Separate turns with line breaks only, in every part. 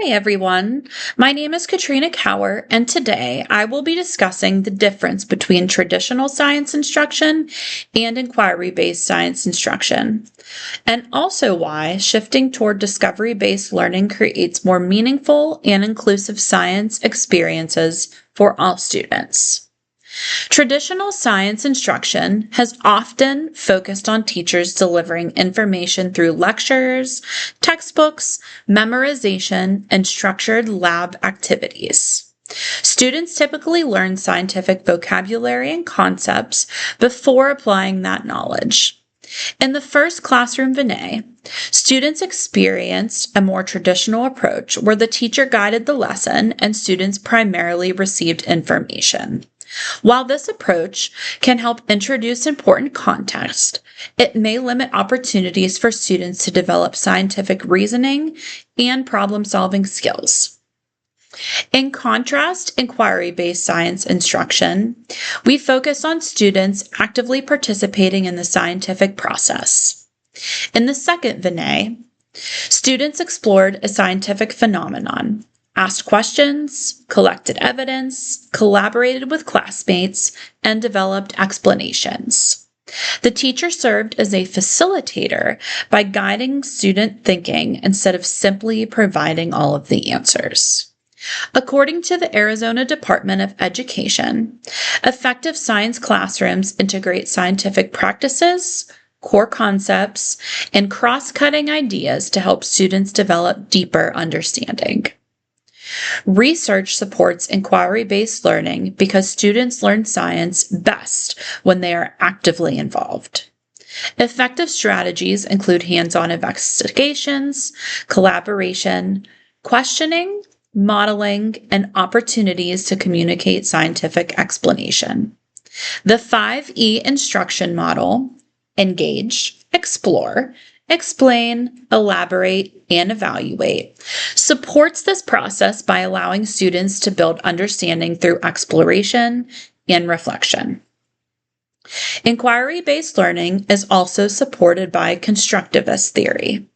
Hi everyone, my name is Katrina Cower, and today I will be discussing the difference between traditional science instruction and inquiry-based science instruction, and also why shifting toward discovery-based learning creates more meaningful and inclusive science experiences for all students. Traditional science instruction has often focused on teachers delivering information through lectures, textbooks, memorization, and structured lab activities. Students typically learn scientific vocabulary and concepts before applying that knowledge. In the first classroom vignette, students experienced a more traditional approach where the teacher guided the lesson and students primarily received information. While this approach can help introduce important context, it may limit opportunities for students to develop scientific reasoning and problem-solving skills. In contrast, inquiry-based science instruction, we focus on students actively participating in the scientific process. In the second vignette, students explored a scientific phenomenon, asked questions, collected evidence, collaborated with classmates, and developed explanations. The teacher served as a facilitator by guiding student thinking instead of simply providing all of the answers. According to the Arizona Department of Education, effective science classrooms integrate scientific practices, core concepts, and cross-cutting ideas to help students develop deeper understanding. Research supports inquiry-based learning because students learn science best when they are actively involved. Effective strategies include hands-on investigations, collaboration, questioning, modeling, and opportunities to communicate scientific explanation. The 5E instruction model, engage, explore, explain, elaborate, and evaluate, supports this process by allowing students to build understanding through exploration and reflection. Inquiry-based learning is also supported by constructivist theory.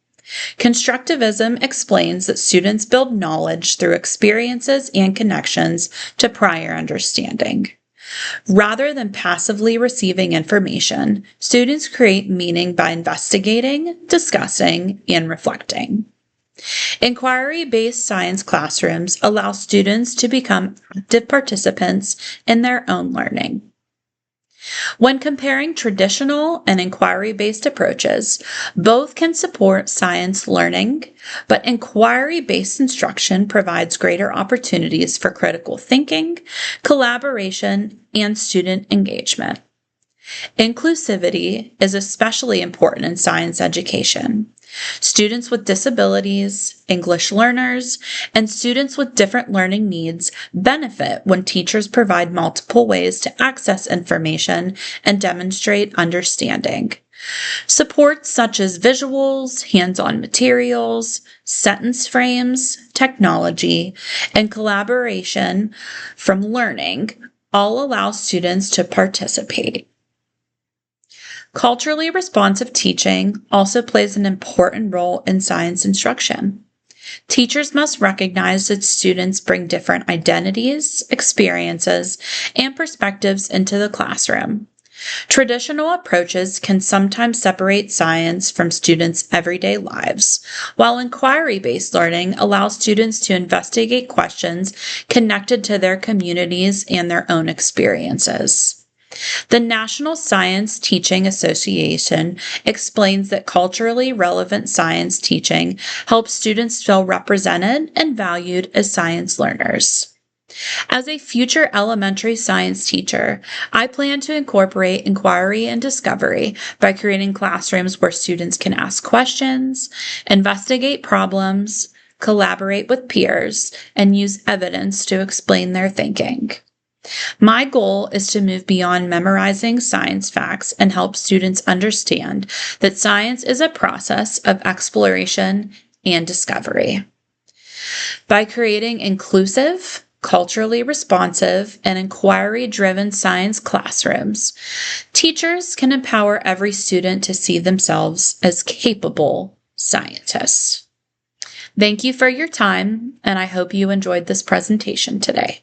Constructivism explains that students build knowledge through experiences and connections to prior understanding. Rather than passively receiving information, students create meaning by investigating, discussing, and reflecting. Inquiry-based science classrooms allow students to become active participants in their own learning. When comparing traditional and inquiry-based approaches, both can support science learning, but inquiry-based instruction provides greater opportunities for critical thinking, collaboration, and student engagement. Inclusivity is especially important in science education. Students with disabilities, English learners, and students with different learning needs benefit when teachers provide multiple ways to access information and demonstrate understanding. Supports such as visuals, hands-on materials, sentence frames, technology, and collaboration from learning all allow students to participate. Culturally responsive teaching also plays an important role in science instruction. Teachers must recognize that students bring different identities, experiences, and perspectives into the classroom. Traditional approaches can sometimes separate science from students' everyday lives, while inquiry-based learning allows students to investigate questions connected to their communities and their own experiences. The National Science Teaching Association explains that culturally relevant science teaching helps students feel represented and valued as science learners. As a future elementary science teacher, I plan to incorporate inquiry and discovery by creating classrooms where students can ask questions, investigate problems, collaborate with peers, and use evidence to explain their thinking. My goal is to move beyond memorizing science facts and help students understand that science is a process of exploration and discovery. By creating inclusive, culturally responsive, and inquiry-driven science classrooms, teachers can empower every student to see themselves as capable scientists. Thank you for your time, and I hope you enjoyed this presentation today.